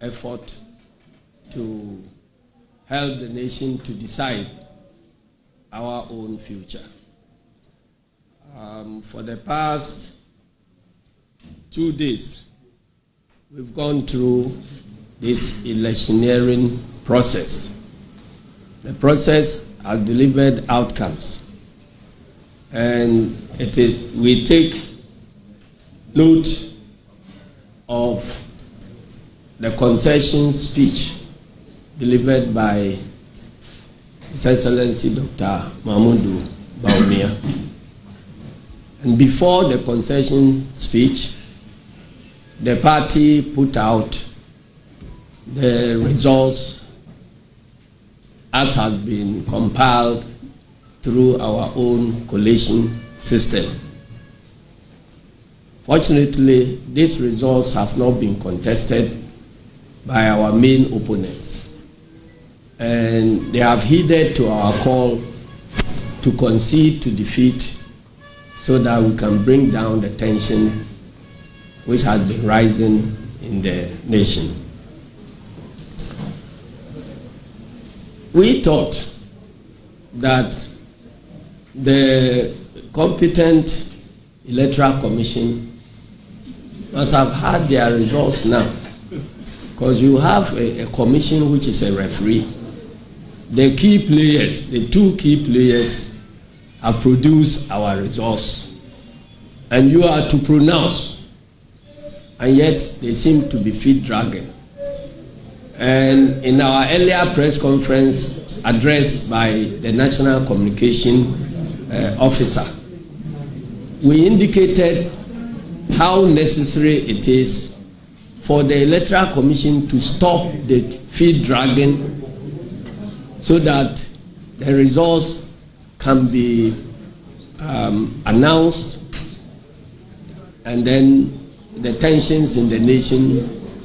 effort to help the nation to decide our own future. For the past 2 days, we've gone through this electioneering process. The process has delivered outcomes, and we take note of the concession speech delivered by His Excellency Dr. Mahama. And before the concession speech, the party put out the results as has been compiled through our own collation system. Fortunately, these results have not been contested by our main opponents, and they have heeded to our call to concede to defeat so that we can bring down the tension which has been rising in the nation. We thought that the competent Electoral Commission must have had their results now, because you have a commission which is a referee. The key players, the two key players, have produced our results, and you are to pronounce, and yet they seem to be feet dragging. And in our earlier press conference addressed by the National Communication Officer, we indicated how necessary it is for the Electoral Commission to stop the feet dragging so that the results can be announced, and then the tensions in the nation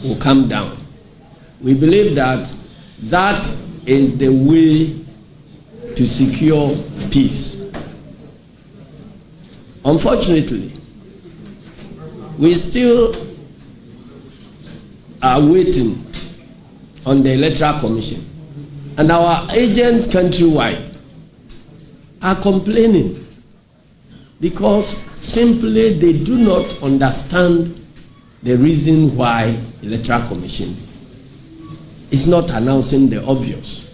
will come down. We believe that that is the way to secure peace. Unfortunately, we still are waiting on the Electoral Commission, and our agents countrywide are complaining because simply they do not understand the reason why Electoral Commission is not announcing the obvious.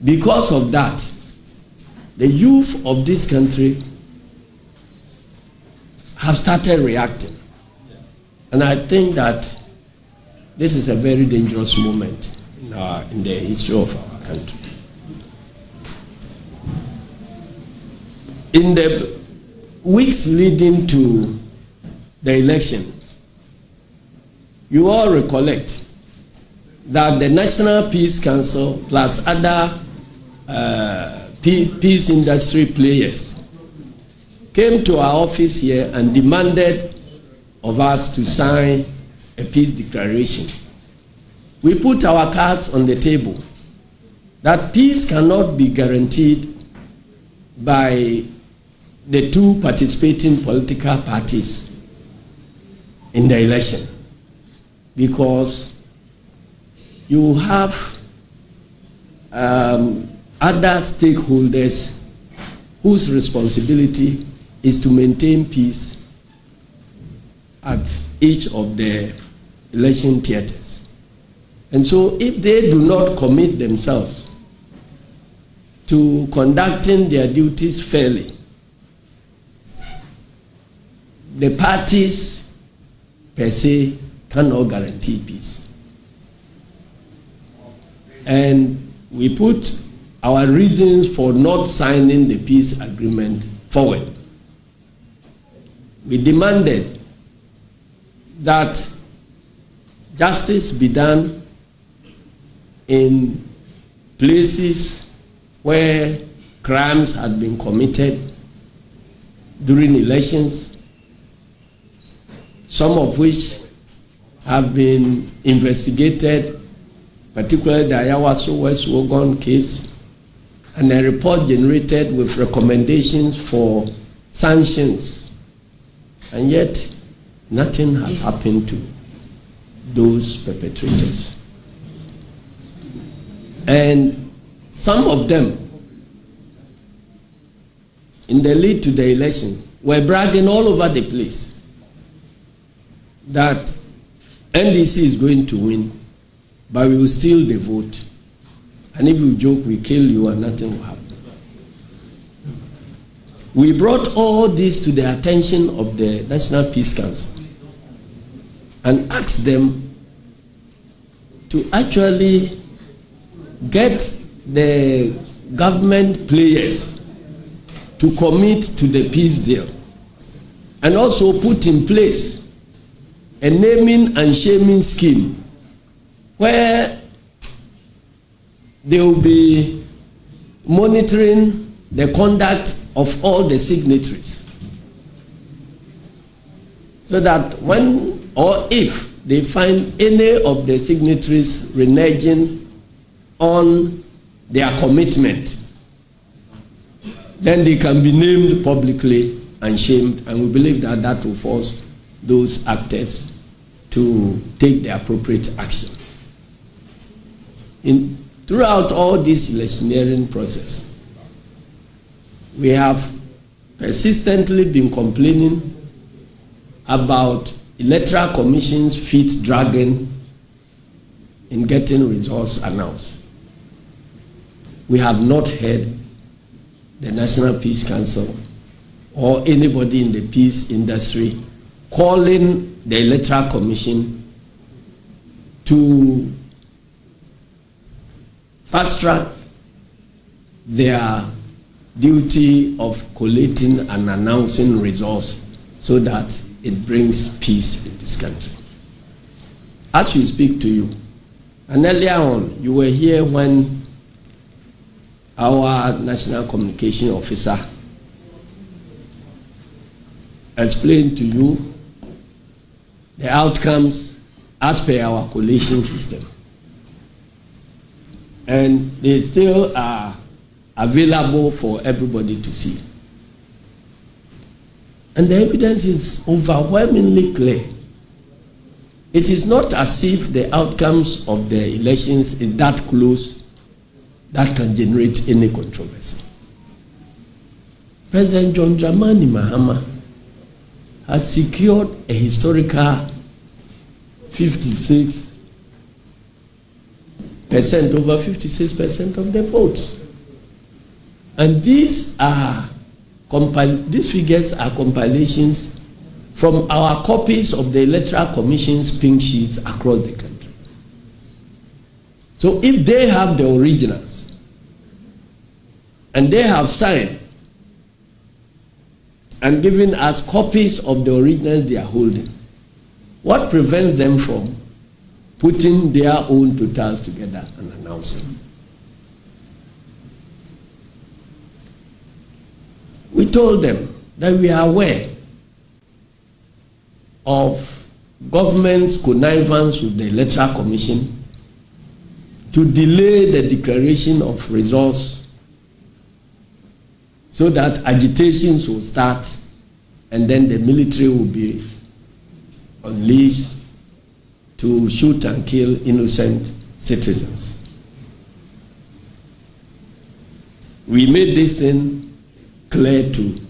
Because of that, the youth of this country have started reacting. And I think that this is a very dangerous moment in the history of our country. In the weeks leading to the election, you all recollect that the National Peace Council plus other peace industry players came to our office here and demanded of us to sign a peace declaration. We put our cards on the table that peace cannot be guaranteed by the two participating political parties in the election, because you have other stakeholders whose responsibility is to maintain peace at each of the election theaters. And so if they do not commit themselves to conducting their duties fairly, the parties per se cannot guarantee peace. And we put our reasons for not signing the peace agreement forward. We demanded that justice be done in places where crimes had been committed during elections, some of which have been investigated, particularly the Ayawaso West Wogon case, and a report generated with recommendations for sanctions. And yet, nothing has happened to those perpetrators. And some of them, in the lead to the election, were bragging all over the place that NDC is going to win, but we will steal the vote. And if you joke, we kill you and nothing will happen. We brought all this to the attention of the National Peace Council and asked them to actually get the government players to commit to the peace deal and also put in place a naming and shaming scheme where they will be monitoring the conduct of all the signatories, so that when or if they find any of the signatories reneging on their commitment, then they can be named publicly and shamed, and we believe that that will force those actors to take the appropriate action. Throughout all this electioneering process, we have persistently been complaining about Electoral Commission's feet dragging in getting results announced. We have not heard the National Peace Council or anybody in the peace industry calling the Electoral Commission to fast-track their duty of collating and announcing results so that it brings peace in this country. As we speak to you, and earlier on, you were here when our National Communication Officer explained to you the outcomes as per our collation system. And they still are available for everybody to see. And the evidence is overwhelmingly clear. It is not as if the outcomes of the elections is that close that can generate any controversy. President John Mahama has secured a historical 56%, over 56% of the votes. And these figures are compilations from our copies of the Electoral Commission's pink sheets across the country. So if they have the originals and they have signed and given us copies of the originals they are holding, what prevents them from putting their own totals together and announcing? We told them that we are aware of government's connivance with the Electoral Commission to delay the declaration of results so that agitations will start and then the military will be unleashed to shoot and kill innocent citizens. We made this thing clear to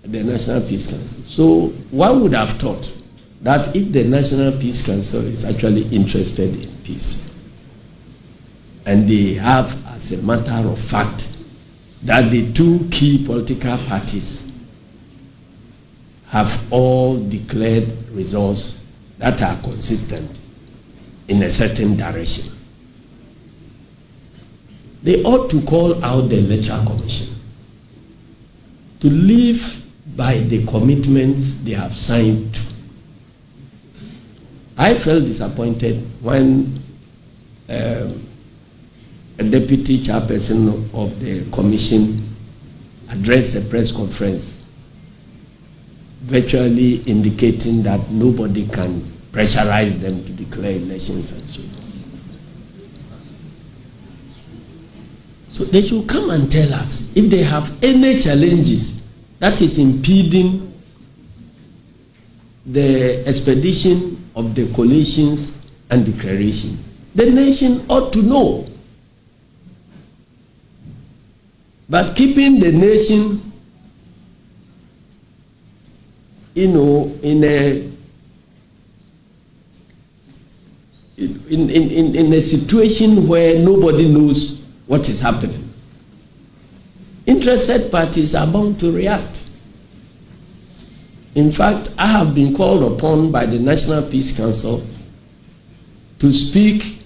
the National Peace Council. So one would have thought that if the National Peace Council is actually interested in peace, and they have, as a matter of fact, that the two key political parties have all declared results that are consistent in a certain direction, they ought to call out the Electoral Commission to live by the commitments they have signed to. I felt disappointed when a deputy chairperson of the commission addressed a press conference virtually indicating that nobody can pressurize them to declare elections and so on. So they should come and tell us if they have any challenges that is impeding the expedition of the coalitions and declaration. The nation ought to know. But keeping the nation, in a situation where nobody knows what is happening, interested parties are bound to react. In fact, I have been called upon by the National Peace Council to speak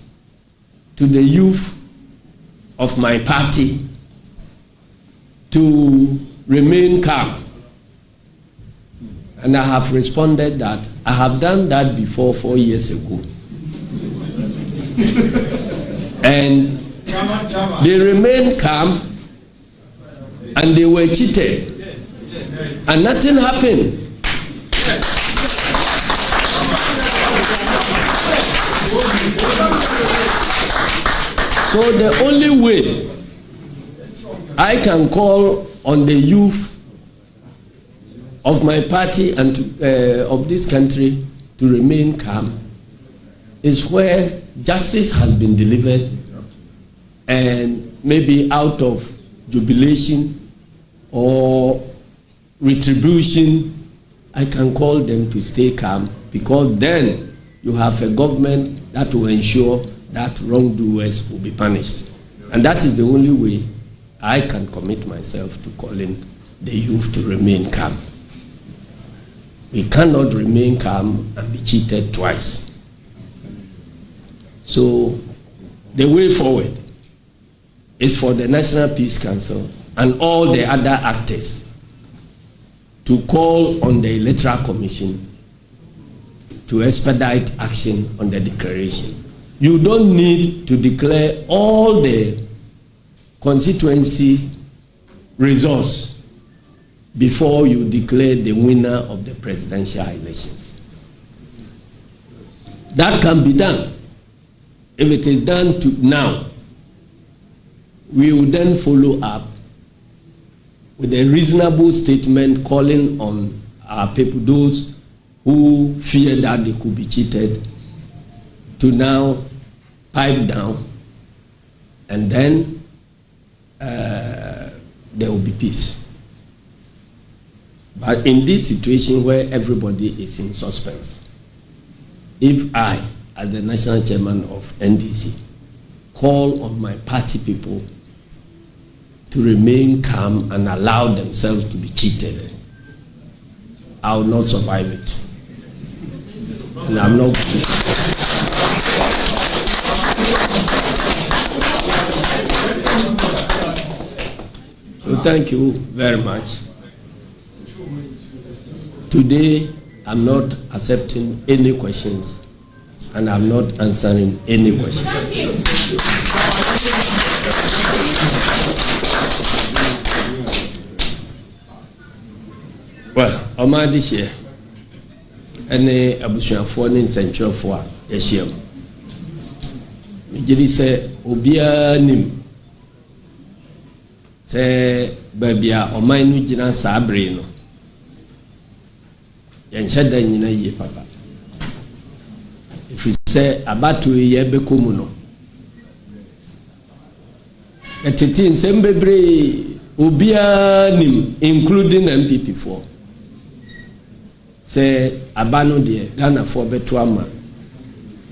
to the youth of my party to remain calm. And I have responded that I have done that before 4 years ago. And they remained calm and they were cheated. And nothing happened. So the only way I can call on the youth of my party and of this country to remain calm is where justice has been delivered, and maybe out of jubilation or retribution, I can call them to stay calm, because then you have a government that will ensure that wrongdoers will be punished. And that is the only way I can commit myself to calling the youth to remain calm. We cannot remain calm and be cheated twice. So the way forward is for the National Peace Council and all the other actors to call on the Electoral Commission to expedite action on the declaration. You don't need to declare all the constituency results before you declare the winner of the presidential elections. That can be done. If it is done now, we will then follow up with a reasonable statement calling on our people, those who fear that they could be cheated, to now pipe down, and then there will be peace. But in this situation where everybody is in suspense, if I, as the national chairman of NDC, call on my party people to remain calm and allow themselves to be cheated, I will not survive it. And I'm not. So thank you very much. Today, I'm not accepting any questions, and I'm not answering any questions. Well, Omadi here, any abusuafo ni nsentwerefo a yehiem. Mejiri se obia nim se babia oman nu gina sabre no. Yenhyeda nyina yie papa. If we say abatu ye bekomu no. Etiti nsem bebre obia nim, including MPP4. Say abano de Ghana for beto ama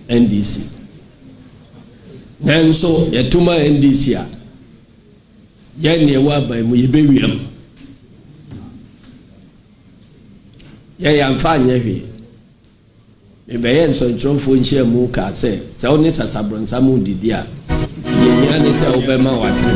NDC. Nanso yetuma NDC a ye ne wa ba mu yebewiam. Ye yamfa anye hwe. Mebeye nsontrofo nhia mu ka se oni sasabronsa mu didi a ye nya ne se obema watre.